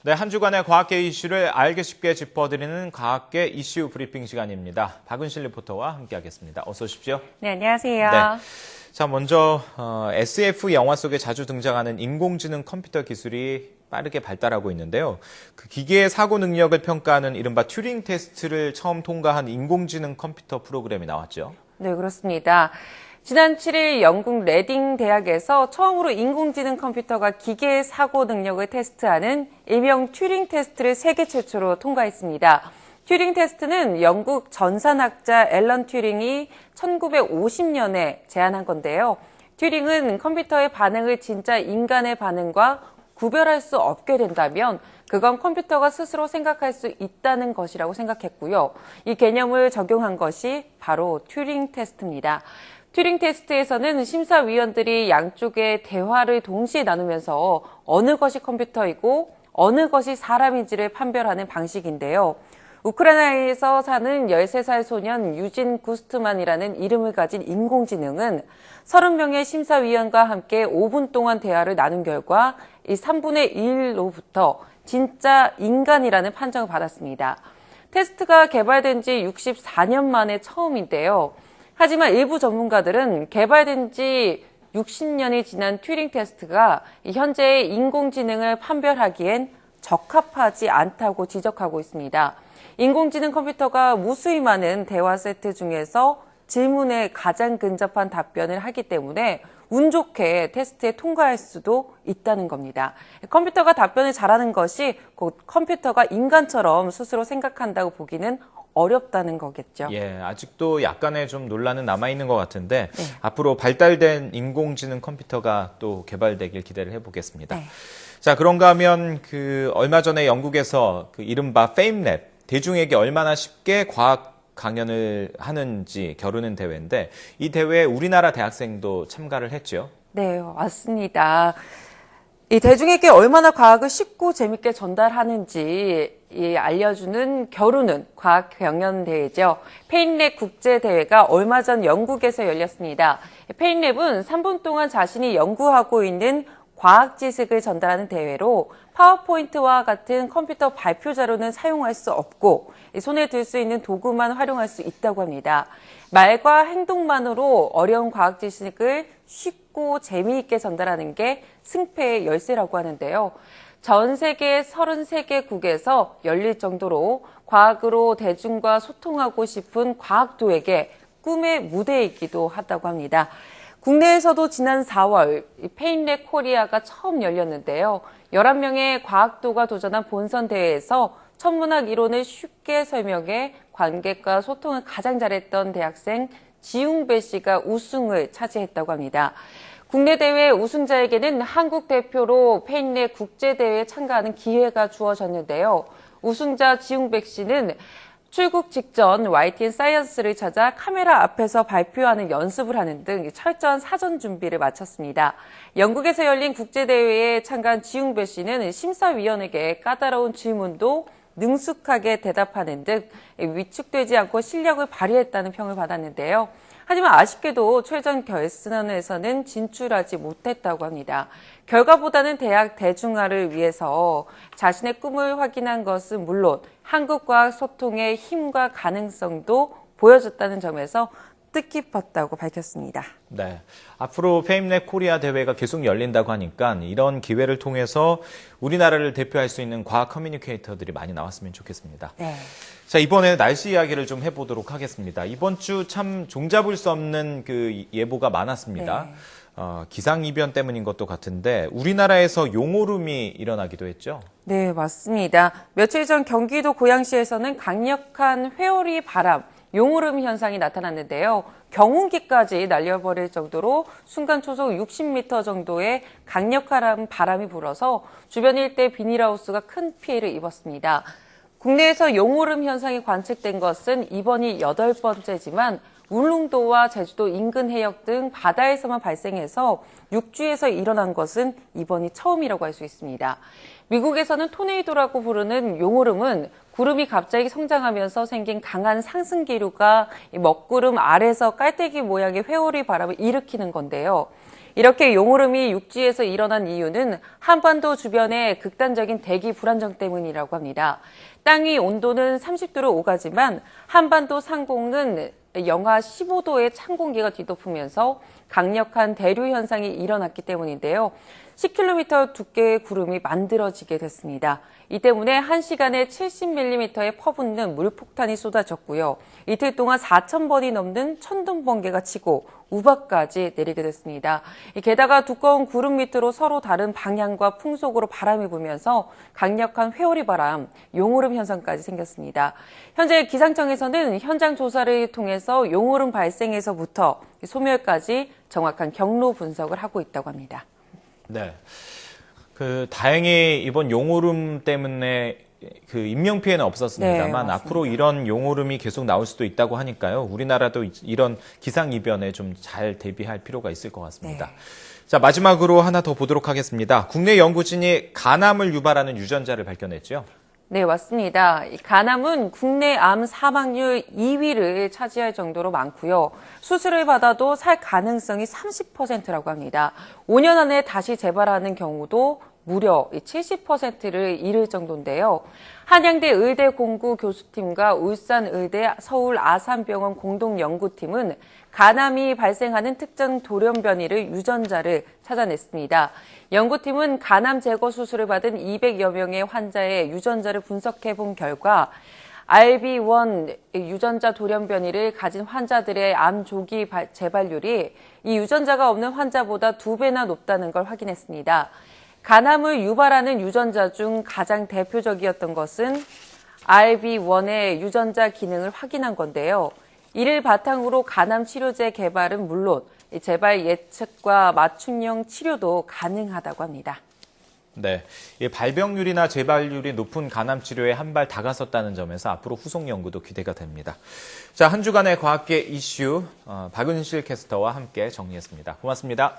네, 한 주간의 과학계 이슈를 알기 쉽게 짚어드리는 과학계 이슈 브리핑 시간입니다. 박은실 리포터와 함께하겠습니다. 어서 오십시오. 네, 안녕하세요. 네. 자, 먼저 SF 영화 속에 자주 등장하는 인공지능 컴퓨터 기술이 빠르게 발달하고 있는데요. 그 기계의 사고 능력을 평가하는 이른바 튜링 테스트를 처음 통과한 인공지능 컴퓨터 프로그램이 나왔죠. 네, 그렇습니다. 지난 7일 영국 레딩 대학에서 처음으로 인공지능 컴퓨터가 기계의 사고 능력을 테스트하는 일명 튜링 테스트를 세계 최초로 통과했습니다. 튜링 테스트는 영국 전산학자 앨런 튜링이 1950년에 제안한 건데요. 튜링은 컴퓨터의 반응을 진짜 인간의 반응과 구별할 수 없게 된다면 그건 컴퓨터가 스스로 생각할 수 있다는 것이라고 생각했고요. 이 개념을 적용한 것이 바로 튜링 테스트입니다. 튜링 테스트에서는 심사위원들이 양쪽의 대화를 동시에 나누면서 어느 것이 컴퓨터이고 어느 것이 사람인지를 판별하는 방식인데요. 우크라이나에서 사는 13살 소년 유진 구스트만이라는 이름을 가진 인공지능은 30명의 심사위원과 함께 5분 동안 대화를 나눈 결과 이 3분의 1로부터 진짜 인간이라는 판정을 받았습니다. 테스트가 개발된 지 64년 만에 처음인데요. 하지만 일부 전문가들은 개발된 지 60년이 지난 튜링 테스트가 현재의 인공지능을 판별하기엔 적합하지 않다고 지적하고 있습니다. 인공지능 컴퓨터가 무수히 많은 대화 세트 중에서 질문에 가장 근접한 답변을 하기 때문에 운 좋게 테스트에 통과할 수도 있다는 겁니다. 컴퓨터가 답변을 잘하는 것이 곧 컴퓨터가 인간처럼 스스로 생각한다고 보기는 어렵다는 거겠죠. 예, 아직도 약간의 좀 논란은 남아있는 것 같은데 네. 앞으로 발달된 인공지능 컴퓨터가 또 개발되길 기대를 해보겠습니다. 네. 자, 그런가 하면 얼마 전에 영국에서 이른바 페임랩, 대중에게 얼마나 쉽게 과학 강연을 하는지 겨루는 대회인데 이 대회에 우리나라 대학생도 참가를 했죠. 네, 맞습니다. 이 대중에게 얼마나 과학을 쉽고 재밌게 전달하는지 알려주는 겨루는 과학 경연 대회죠. 페임랩 국제대회가 얼마 전 영국에서 열렸습니다. 페임랩은 3분 동안 자신이 연구하고 있는 과학 지식을 전달하는 대회로 파워포인트와 같은 컴퓨터 발표 자료는 사용할 수 없고 손에 들 수 있는 도구만 활용할 수 있다고 합니다. 말과 행동만으로 어려운 과학 지식을 쉽고 재미있게 전달하는 게 승패의 열쇠라고 하는데요. 전 세계 33개국에서 열릴 정도로 과학으로 대중과 소통하고 싶은 과학도에게 꿈의 무대이기도 하다고 합니다. 국내에서도 지난 4월 페임랩 코리아가 처음 열렸는데요. 11명의 과학도가 도전한 본선 대회에서 천문학 이론을 쉽게 설명해 관객과 소통을 가장 잘했던 대학생 지웅배 씨가 우승을 차지했다고 합니다. 국내 대회 우승자에게는 한국 대표로 페임랩 국제대회에 참가하는 기회가 주어졌는데요. 우승자 지웅백 씨는 출국 직전 YTN 사이언스를 찾아 카메라 앞에서 발표하는 연습을 하는 등 철저한 사전 준비를 마쳤습니다. 영국에서 열린 국제대회에 참가한 지웅배 씨는 심사위원에게 까다로운 질문도 능숙하게 대답하는 등 위축되지 않고 실력을 발휘했다는 평을 받았는데요. 하지만 아쉽게도 최종 결선에서는 진출하지 못했다고 합니다. 결과보다는 대학 대중화를 위해서 자신의 꿈을 확인한 것은 물론 한국 과학 소통의 힘과 가능성도 보여줬다는 점에서 뜻깊었다고 밝혔습니다. 네, 앞으로 페임랩 코리아 대회가 계속 열린다고 하니까 이런 기회를 통해서 우리나라를 대표할 수 있는 과학 커뮤니케이터들이 많이 나왔으면 좋겠습니다. 네. 자, 이번에 날씨 이야기를 좀 해보도록 하겠습니다. 이번 주 참 종잡을 수 없는 예보가 많았습니다. 네. 기상이변 때문인 것도 같은데 우리나라에서 용오름이 일어나기도 했죠? 네, 맞습니다. 며칠 전 경기도 고양시에서는 강력한 회오리 바람, 용오름 현상이 나타났는데요. 경운기까지 날려버릴 정도로 순간 초속 60m 정도의 강력한 바람이 불어서 주변 일대 비닐하우스가 큰 피해를 입었습니다. 국내에서 용오름 현상이 관측된 것은 이번이 8번째지만 울릉도와 제주도 인근 해역 등 바다에서만 발생해서 육지에서 일어난 것은 이번이 처음이라고 할 수 있습니다. 미국에서는 토네이도라고 부르는 용오름은 구름이 갑자기 성장하면서 생긴 강한 상승 기류가 먹구름 아래서 깔때기 모양의 회오리 바람을 일으키는 건데요. 이렇게 용오름이 육지에서 일어난 이유는 한반도 주변의 극단적인 대기 불안정 때문이라고 합니다. 땅 위 온도는 30도를 오가지만 한반도 상공은 영하 15도의 찬 공기가 뒤덮으면서 강력한 대류 현상이 일어났기 때문인데요. 10km 두께의 구름이 만들어지게 됐습니다. 이 때문에 1시간에 70mm의 퍼붓는 물폭탄이 쏟아졌고요. 이틀 동안 4,000번이 넘는 천둥 번개가 치고 우박까지 내리게 됐습니다. 게다가 두꺼운 구름 밑으로 서로 다른 방향과 풍속으로 바람이 불면서 강력한 회오리 바람, 용오름 현상까지 생겼습니다. 현재 기상청에서는 현장 조사를 통해서 용오름 발생에서부터 소멸까지 정확한 경로 분석을 하고 있다고 합니다. 네. 다행히 이번 용오름 때문에 인명 피해는 없었습니다만 네, 앞으로 이런 용오름이 계속 나올 수도 있다고 하니까요. 우리나라도 이런 기상 이변에 좀 잘 대비할 필요가 있을 것 같습니다. 네. 자, 마지막으로 하나 더 보도록 하겠습니다. 국내 연구진이 간암을 유발하는 유전자를 발견했죠. 네, 맞습니다. 간암은 국내 암 사망률 2위를 차지할 정도로 많고요. 수술을 받아도 살 가능성이 30%라고 합니다. 5년 안에 다시 재발하는 경우도 무려 70%를 이를 정도인데요. 한양대 의대 공구 교수팀과 울산의대 서울 아산병원 공동연구팀은 간암이 발생하는 특정 돌연변이를 유전자를 찾아냈습니다. 연구팀은 간암 제거 수술을 받은 200여 명의 환자의 유전자를 분석해 본 결과 RB1 유전자 돌연변이를 가진 환자들의 암 조기 재발률이 이 유전자가 없는 환자보다 2배나 높다는 걸 확인했습니다. 간암을 유발하는 유전자 중 가장 대표적이었던 것은 RB1의 유전자 기능을 확인한 건데요. 이를 바탕으로 간암 치료제 개발은 물론 재발 예측과 맞춤형 치료도 가능하다고 합니다. 네, 발병률이나 재발률이 높은 간암 치료에 한 발 다가섰다는 점에서 앞으로 후속 연구도 기대가 됩니다. 자, 한 주간의 과학계 이슈 박은실 캐스터와 함께 정리했습니다. 고맙습니다.